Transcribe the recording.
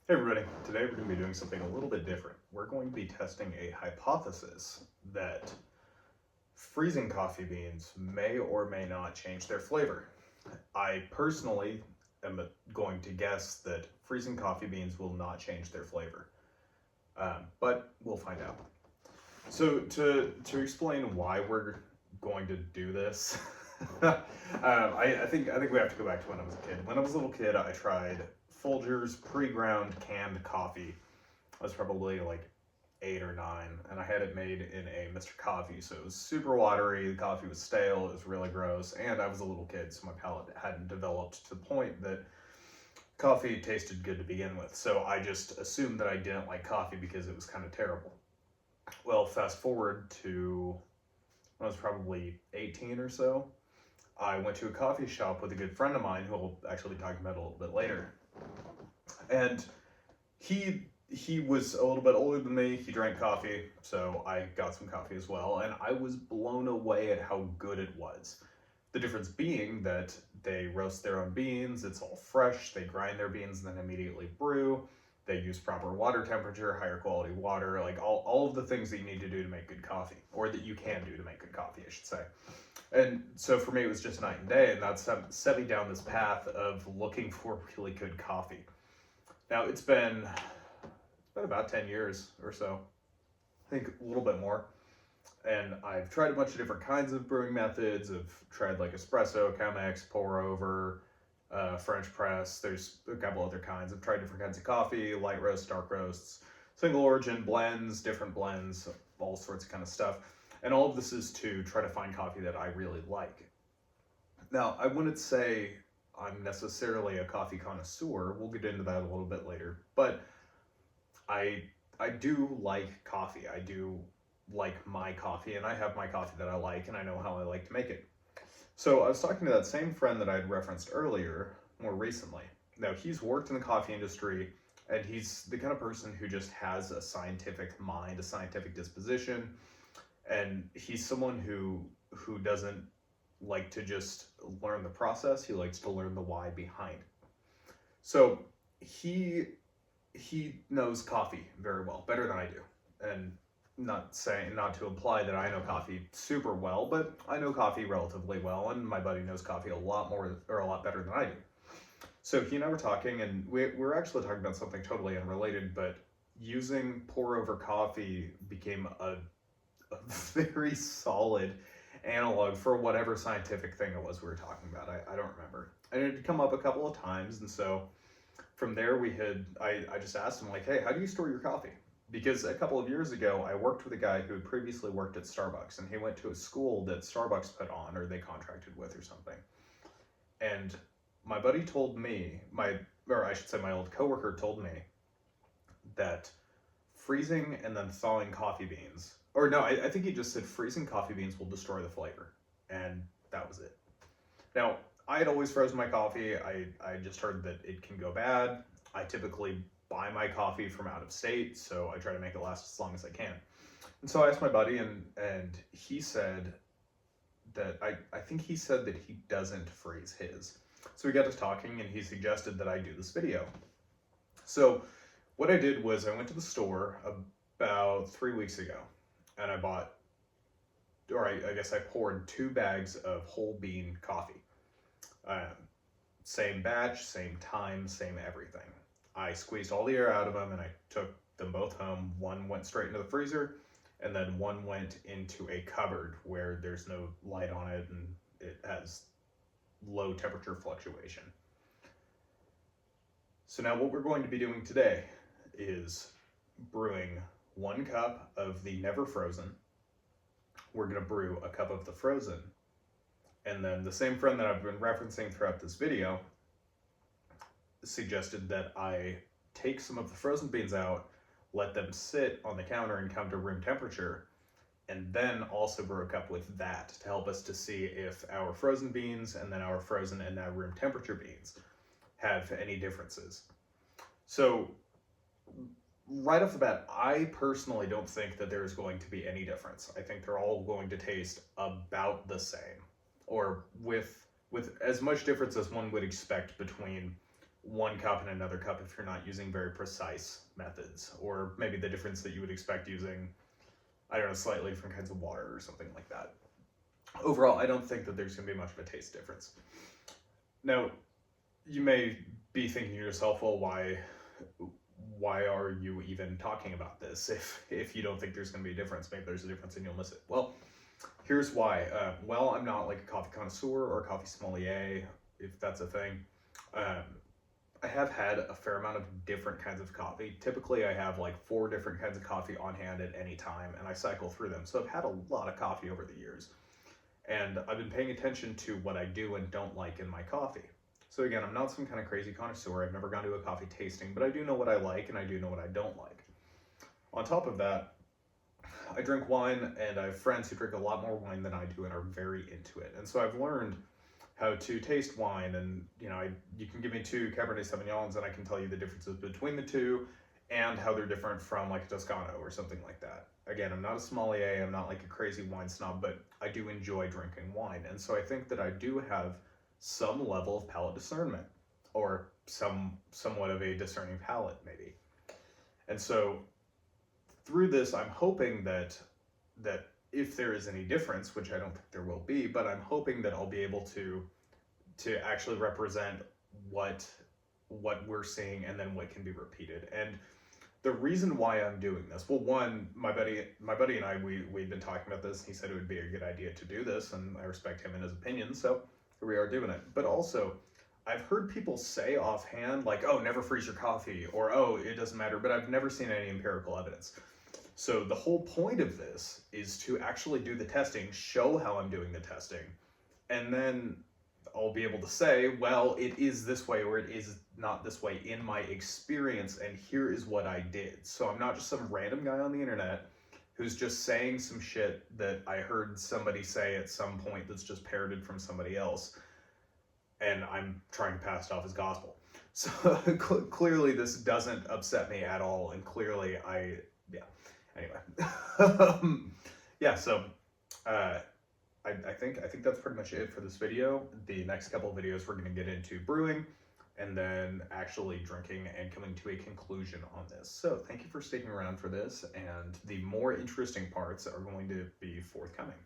Hey everybody, today we're going to be doing something a little bit different. We're going to be testing a hypothesis that freezing coffee beans may or may not change their flavor. I personally am going to guess that freezing coffee beans will not change their flavor, but we'll find out. So to explain why we're going to do this, I think we have to go back to when I was a kid. When I was a little kid, I tried Folgers pre-ground canned coffee. I was probably like 8 or 9, and I had it made in a Mr. Coffee. So it was super watery. The coffee was stale. It was really gross, and I was a little kid, so my palate hadn't developed to the point that coffee tasted good to begin with. So I just assumed that I didn't like coffee because it was kind of terrible. Well, fast forward to when I was probably 18 or so. I went to a coffee shop with a good friend of mine who I'll actually be talking about a little bit later. And he was a little bit older than me. He drank coffee, so I got some coffee as well, and I was blown away at how good it was. The difference being that they roast their own beans, it's all fresh, they grind their beans and then immediately brew. They use proper water temperature, higher quality water, like all of the things that you need to do to make good coffee, or that you can do to make good coffee, I should say. And so for me, it was just night and day, and that's set me down this path of looking for really good coffee. Now it's been about 10 years or so, I think a little bit more. And I've tried a bunch of different kinds of brewing methods. I've tried like espresso, Chemex, pour over, French press. There's a couple other kinds. I've tried different kinds of coffee, light roasts, dark roasts, single origin blends, all sorts of kind of stuff. And all of this is to try to find coffee that I really like. Now, I wouldn't say I'm necessarily a coffee connoisseur. We'll get into that a little bit later. But I I do like coffee. I do like my coffee, and I have my coffee that I like, and I know how I like to make it. So I was talking to that same friend that I'd referenced earlier more recently. Now, he's worked in the coffee industry, and he's the kind of person who just has a scientific mind, a scientific disposition, and he's someone who doesn't like to just learn the process. He likes to learn the why behind. So he he knows coffee very well, better than I do. And not to imply that I know coffee super well, but I know coffee relatively well, and my buddy knows coffee a lot more or a lot better than I do. So he and I were talking, and we're actually talking about something totally unrelated, but using pour over coffee became a very solid analog for whatever scientific thing it was we were talking about. I don't remember. And it had come up a couple of times, and so from there I just asked him like, hey, how do you store your coffee? Because a couple of years ago I worked with a guy who had previously worked at Starbucks, and he went to a school that Starbucks put on or they contracted with or something. And my buddy told me, or I should say my old coworker told me that freezing and then thawing coffee beans, or no, I think he just said freezing coffee beans will destroy the flavor, and that was it. Now, I had always frozen my coffee. I just heard that it can go bad. I typically buy my coffee from out of state, so I try to make it last as long as I can. And so I asked my buddy, and he said that I think he said that he doesn't freeze his. So we got to talking, and he suggested that I do this video. So what I did was I went to the store about 3 weeks ago, and I bought, or I guess I poured 2 bags of whole bean coffee. Um, Same batch, same time, same everything. I squeezed all the air out of them, and I took them both home. One went straight into the freezer, and then one went into a cupboard where there's no light on it and it has low temperature fluctuation. So now what we're going to be doing today is brewing 1 cup of the never frozen. We're going to brew a cup of the frozen. And then the same friend that I've been referencing throughout this video suggested that I take some of the frozen beans out, let them sit on the counter and come to room temperature, and then also brew a cup with that to help us to see if our frozen beans and then our frozen and now room temperature beans have any differences. So right off the bat, I personally don't think that there's going to be any difference. I think they're all going to taste about the same, or with as much difference as one would expect between one cup and another cup if you're not using very precise methods, or maybe the difference that you would expect using, I don't know, slightly different kinds of water or something like that. Overall, I don't think that there's going to be much of a taste difference. Now, you may be thinking to yourself, well, why are you even talking about this if you don't think there's going to be a difference? Maybe there's a difference and you'll miss it. Well, here's why. Well, I'm not like a coffee connoisseur or a coffee sommelier, if that's a thing. I have had a fair amount of different kinds of coffee. Typically, I have like 4 different kinds of coffee on hand at any time, and I cycle through them. So I've had a lot of coffee over the years. And I've been paying attention to what I do and don't like in my coffee. So again, I'm not some kind of crazy connoisseur. I've never gone to a coffee tasting, but I do know what I like and I do know what I don't like. On top of that, I drink wine, and I have friends who drink a lot more wine than I do and are very into it. And so I've learned how to taste wine, and you can give me 2 Cabernet Sauvignons and I can tell you the differences between the 2 and how they're different from like a Toscano or something like that. Again, I'm not a sommelier, I'm not like a crazy wine snob, but I do enjoy drinking wine. And so I think that I do have some level of palate discernment, or somewhat of a discerning palate maybe. And so through this, I'm hoping that if there is any difference, which I don't think there will be, but I'm hoping that I'll be able to actually represent what we're seeing and then what can be repeated. And the reason why I'm doing this, well, one, my buddy and I, we'd been talking about this. He said it would be a good idea to do this, and I respect him and his opinion, so here we are doing it. But also, I've heard people say offhand, like, oh, never freeze your coffee, or oh, it doesn't matter, but I've never seen any empirical evidence. So the whole point of this is to actually do the testing, show how I'm doing the testing, and then I'll be able to say, well, it is this way or it is not this way in my experience, and here is what I did. So I'm not just some random guy on the internet who's just saying some shit that I heard somebody say at some point that's just parroted from somebody else, and I'm trying to pass it off as gospel. So clearly this doesn't upset me at all, and clearly anyway. Yeah, so I think that's pretty much it for this video. The next couple of videos we're going to get into brewing and then actually drinking and coming to a conclusion on this. So thank you for sticking around for this, and the more interesting parts are going to be forthcoming.